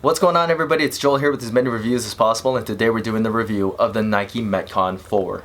What's going on, everybody? It's Joel here with as many reviews as possible, and today we're doing the review of the Nike Metcon 4.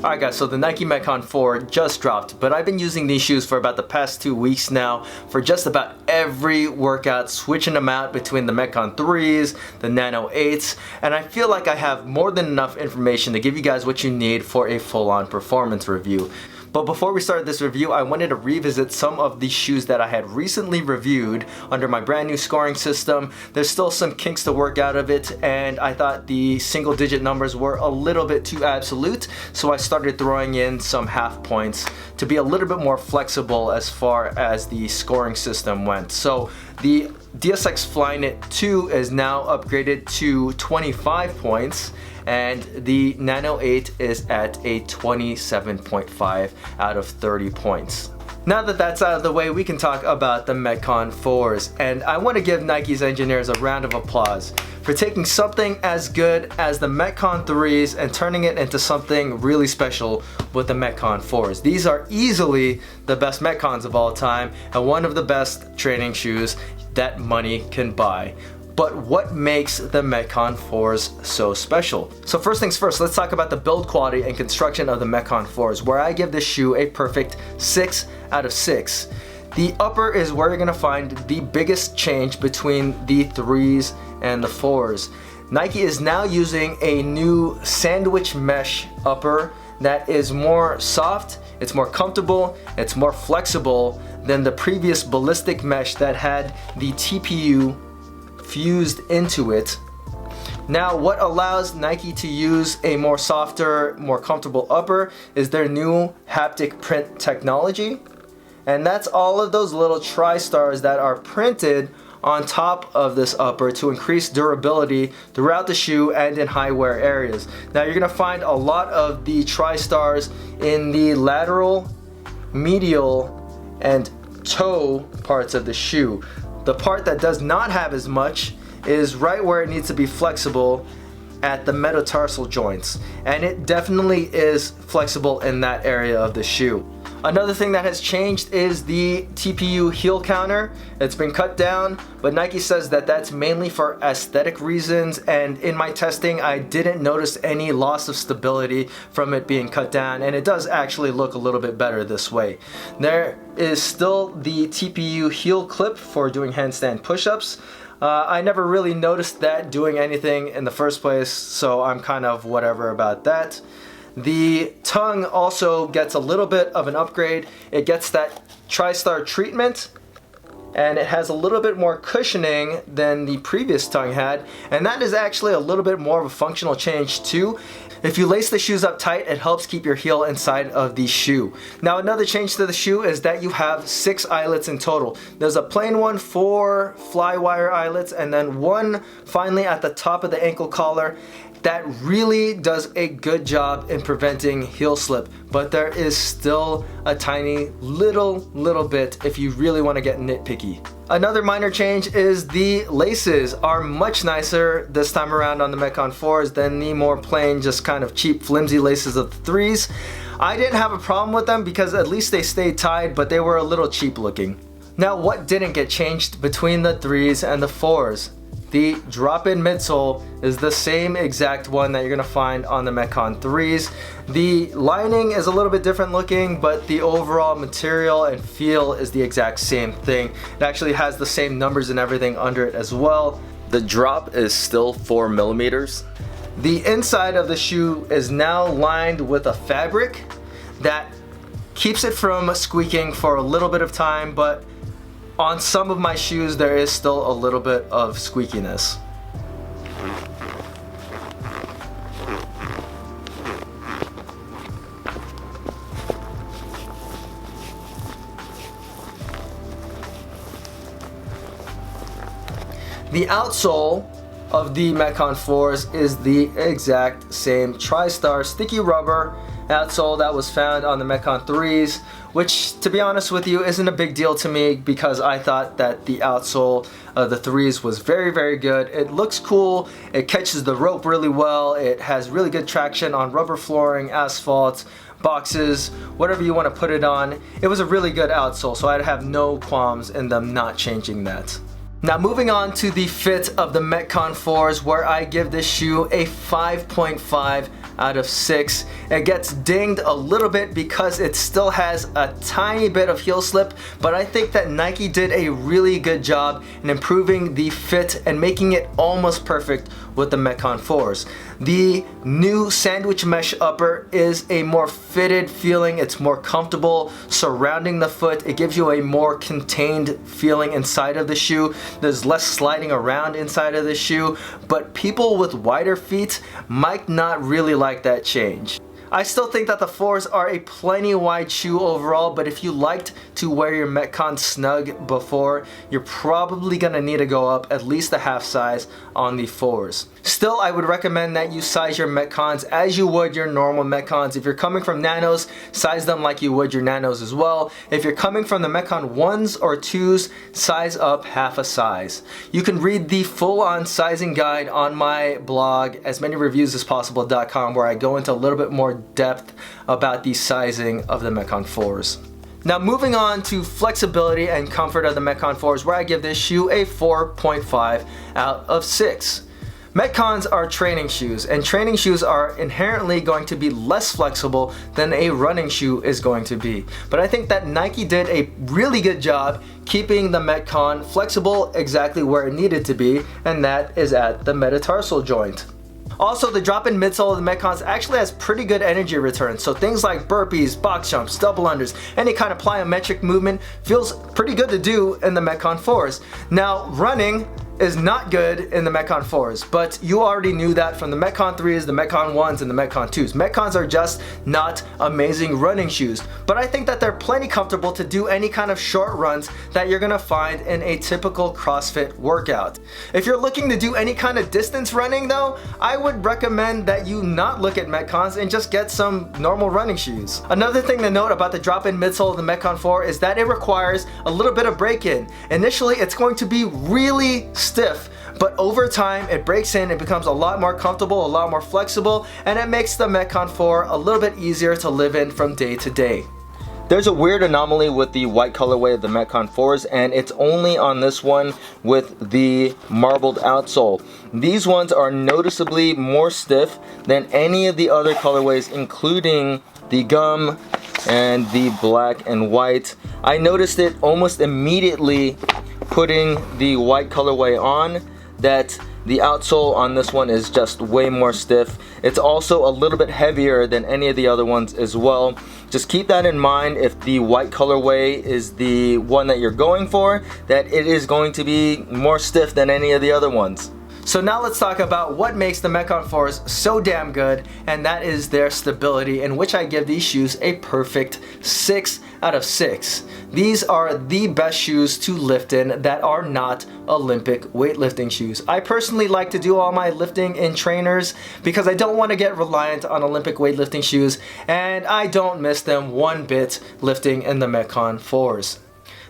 Alright guys, so the Nike Metcon 4 just dropped, but I've been using these shoes for about the past 2 weeks now for just about every workout, switching them out between the Metcon 3s, the Nano 8s, and I feel like I have more than enough information to give you guys what you need for a full-on performance review. But before we start this review, I wanted to revisit some of the shoes that I had recently reviewed under my brand new scoring system. There's still some kinks to work out of it, and I thought the single digit numbers were a little bit too absolute, so I started throwing in some half points to be a little bit more flexible as far as the scoring system went. So the DSX Flyknit 2 is now upgraded to 25 points, and the Nano 8 is at a 27.5 out of 30 points. Now that that's out of the way, we can talk about the Metcon 4s, and I want to give Nike's engineers a round of applause for taking something as good as the Metcon 3s and turning it into something really special with the Metcon 4s. These are easily the best Metcons of all time and one of the best training shoes that money can buy. But what makes the Metcon 4s so special? So first things first, let's talk about the build quality and construction of the Metcon 4s, where I give this shoe a perfect 6 out of 6. The upper is where you're gonna find the biggest change between the 3s and the 4s. Nike is now using a new sandwich mesh upper that is more soft, it's more comfortable, it's more flexible than the previous ballistic mesh that had the TPU fused into it. Now, what allows Nike to use a more softer, more comfortable upper is their new haptic print technology. And that's all of those little tri-stars that are printed on top of this upper to increase durability throughout the shoe and in high wear areas. Now, you're gonna find a lot of the tri-stars in the lateral, medial, and toe parts of the shoe. The part that does not have as much is right where it needs to be flexible at the metatarsal joints, and it definitely is flexible in that area of the shoe. Another thing that has changed is the TPU heel counter. It's been cut down, but Nike says that that's mainly for aesthetic reasons, and in my testing I didn't notice any loss of stability from it being cut down, and it does actually look a little bit better this way. There is still the TPU heel clip for doing handstand push-ups. I never really noticed that doing anything in the first place, so I'm kind of whatever about that. The tongue also gets a little bit of an upgrade. It gets that tri-star treatment, and it has a little bit more cushioning than the previous tongue had, and that is actually a little bit more of a functional change too. If you lace the shoes up tight, it helps keep your heel inside of the shoe. Now, another change to the shoe is that you have 6 eyelets in total. There's a plain one, 4 fly wire eyelets, and then one finally at the top of the ankle collar. That really does a good job in preventing heel slip, but there is still a tiny little bit if you really want to get nitpicky. Another minor change is the laces are much nicer this time around on the Metcon 4s than the more plain, just kind of cheap, flimsy laces of the 3s. I didn't have a problem with them because at least they stayed tied, but they were a little cheap looking. Now, what didn't get changed between the 3s and the 4s? The drop-in midsole is the same exact one that you're gonna find on the Metcon 3s. The lining is a little bit different looking, but the overall material and feel is the exact same thing. It actually has the same numbers and everything under it as well. The drop is still 4 millimeters. The inside of the shoe is now lined with a fabric that keeps it from squeaking for a little bit of time, but on some of my shoes there is still a little bit of squeakiness. The outsole of the Metcon 4s is the exact same tri-star sticky rubber outsole that was found on the Metcon 3s, which, to be honest with you, isn't a big deal to me because I thought that the outsole of the 3s was very good. It looks cool, it catches the rope really well, it has really good traction on rubber flooring, asphalt, boxes, whatever you want to put it on. It was a really good outsole, so I'd have no qualms in them not changing that. Now moving on to the fit of the Metcon 4s, where I give this shoe a 5.5 out of 6. It gets dinged a little bit because it still has a tiny bit of heel slip, but I think that Nike did a really good job in improving the fit and making it almost perfect with the Metcon 4s. The new sandwich mesh upper is a more fitted feeling. It's more comfortable surrounding the foot. It gives you a more contained feeling inside of the shoe. There's less sliding around inside of the shoe, but people with wider feet might not really like that change. I still think that the 4s are a plenty wide shoe overall, but if you liked to wear your Metcon snug before, you're probably gonna need to go up at least a half size on the 4s. Still, I would recommend that you size your Metcons as you would your normal Metcons. If you're coming from Nanos, size them like you would your Nanos as well. If you're coming from the Metcon 1s or 2s, size up half a size. You can read the full-on sizing guide on my blog, asmanyreviewsasppossible.com, where I go into a little bit more depth about the sizing of the Metcon 4s. Now moving on to flexibility and comfort of the Metcon 4s, where I give this shoe a 4.5 out of 6. Metcons are training shoes, and training shoes are inherently going to be less flexible than a running shoe is going to be. But I think that Nike did a really good job keeping the Metcon flexible exactly where it needed to be, and that is at the metatarsal joint. Also, the drop-in midsole of the Metcons actually has pretty good energy return, so things like burpees, box jumps, double unders, any kind of plyometric movement feels pretty good to do in the Metcon 4s. Now, running is not good in the Metcon 4s, but you already knew that from the Metcon 3s, the Metcon 1s, and the Metcon 2s. Metcons are just not amazing running shoes, but I think that they're plenty comfortable to do any kind of short runs that you're gonna find in a typical CrossFit workout. If you're looking to do any kind of distance running though, I would recommend that you not look at Metcons and just get some normal running shoes. Another thing to note about the drop-in midsole of the Metcon 4 is that it requires a little bit of break-in. Initially, it's going to be really stiff, but over time it breaks in, it becomes a lot more comfortable, a lot more flexible, and it makes the Metcon 4 a little bit easier to live in from day to day. There's a weird anomaly with the white colorway of the Metcon 4s, and it's only on this one with the marbled outsole. These ones are noticeably more stiff than any of the other colorways, including the gum and the black and white. I noticed it almost immediately putting the white colorway on, that the outsole on this one is just way more stiff. It's also a little bit heavier than any of the other ones as well. Just keep that in mind if the white colorway is the one that you're going for, that it is going to be more stiff than any of the other ones. So now let's talk about what makes the Metcon 4s so damn good, and that is their stability, in which I give these shoes a perfect 6 out of 6. These are the best shoes to lift in that are not Olympic weightlifting shoes. I personally like to do all my lifting in trainers because I don't want to get reliant on Olympic weightlifting shoes, and I don't miss them one bit lifting in the Metcon 4s.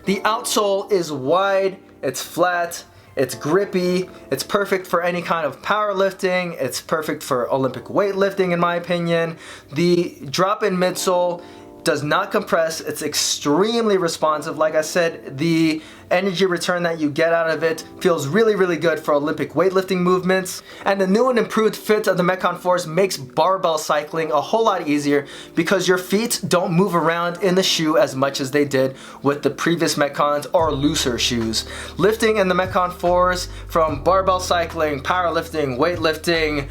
The outsole is wide, it's flat, it's grippy, it's perfect for any kind of powerlifting, it's perfect for Olympic weightlifting in my opinion. The drop-in midsole does not compress, it's extremely responsive. Like I said, the energy return that you get out of it feels really, really good for Olympic weightlifting movements. And the new and improved fit of the Metcon 4s makes barbell cycling a whole lot easier because your feet don't move around in the shoe as much as they did with the previous Metcons or looser shoes. Lifting in the Metcon 4s from barbell cycling, powerlifting, weightlifting,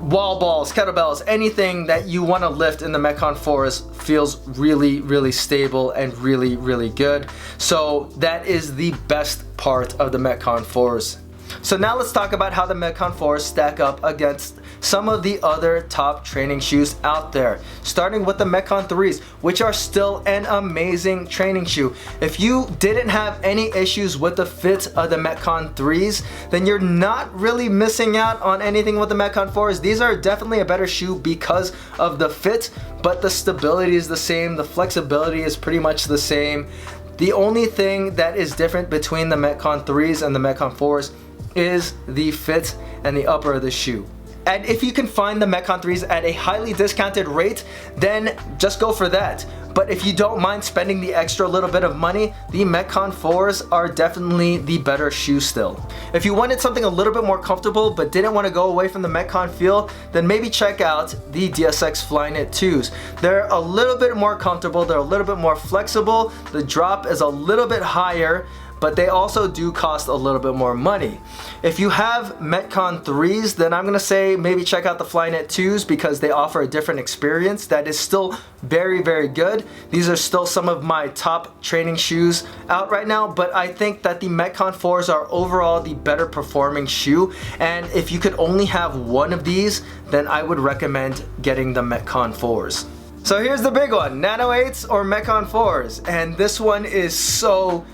wall balls, kettlebells, anything that you want to lift in the Metcon 4s feels really, really stable and really, really good. So that is the best part of the Metcon 4s. So now let's talk about how the Metcon 4s stack up against some of the other top training shoes out there, starting with the Metcon 3s, which are still an amazing training shoe. If you didn't have any issues with the fit of the Metcon 3s, then you're not really missing out on anything with the Metcon 4s. These are definitely a better shoe because of the fit, but the stability is the same, the flexibility is pretty much the same. The only thing that is different between the Metcon 3s and the Metcon 4s is the fit and the upper of the shoe. And if you can find the Metcon 3s at a highly discounted rate, then just go for that. But if you don't mind spending the extra little bit of money, the Metcon 4s are definitely the better shoe still. If you wanted something a little bit more comfortable but didn't want to go away from the Metcon feel, then maybe check out the DSX Flyknit 2s. They're a little bit more comfortable, they're a little bit more flexible, the drop is a little bit higher, but they also do cost a little bit more money. If you have Metcon 3s, then I'm gonna say maybe check out the Flyknit 2s because they offer a different experience that is still very, very good. These are still some of my top training shoes out right now, but I think that the Metcon 4s are overall the better performing shoe. And if you could only have one of these, then I would recommend getting the Metcon 4s. So here's the big one, Nano 8s or Metcon 4s, and this one is so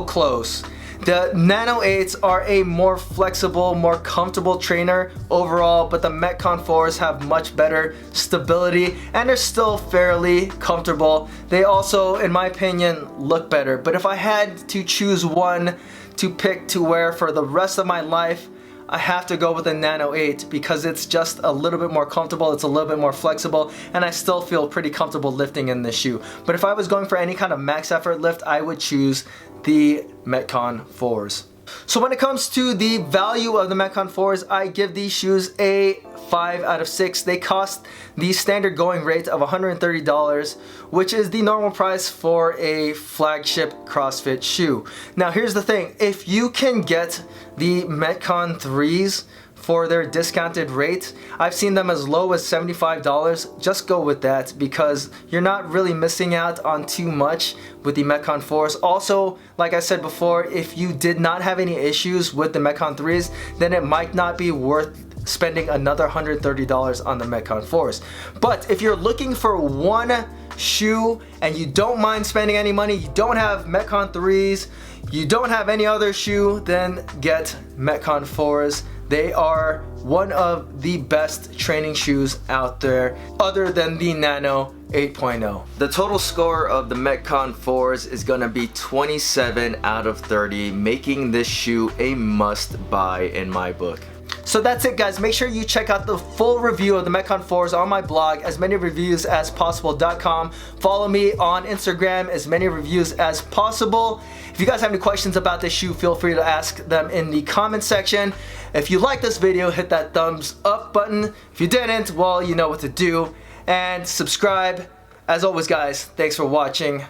close. The Nano 8s are a more flexible, more comfortable trainer overall, but the Metcon 4s have much better stability and are still fairly comfortable. They also, in my opinion, look better. But if I had to choose one to pick to wear for the rest of my life, I have to go with the Nano 8 because it's just a little bit more comfortable, it's a little bit more flexible, and I still feel pretty comfortable lifting in this shoe. But if I was going for any kind of max effort lift, I would choose the Metcon 4s. So when it comes to the value of the Metcon 4s, I give these shoes a 5 out of 6. They cost the standard going rate of $130, which is the normal price for a flagship CrossFit shoe. Now here's the thing, if you can get the Metcon 3s for their discounted rate, I've seen them as low as $75. Just go with that because you're not really missing out on too much with the Metcon 4s. Also, like I said before, if you did not have any issues with the Metcon 3s, then it might not be worth spending another $130 on the Metcon 4s. But if you're looking for one shoe and you don't mind spending any money, you don't have Metcon 3s, you don't have any other shoe, then get Metcon 4s. They are one of the best training shoes out there other than the Nano 8.0. The total score of the Metcon 4s is gonna be 27 out of 30, making this shoe a must buy in my book. So that's it guys, make sure you check out the full review of the Metcon 4s on my blog, asmanyreviews.possible.com. Follow me on Instagram, as many reviews as possible. If you guys have any questions about this shoe, feel free to ask them in the comment section. If you like this video, hit that thumbs up button. If you didn't, well, you know what to do. And subscribe. As always guys, thanks for watching.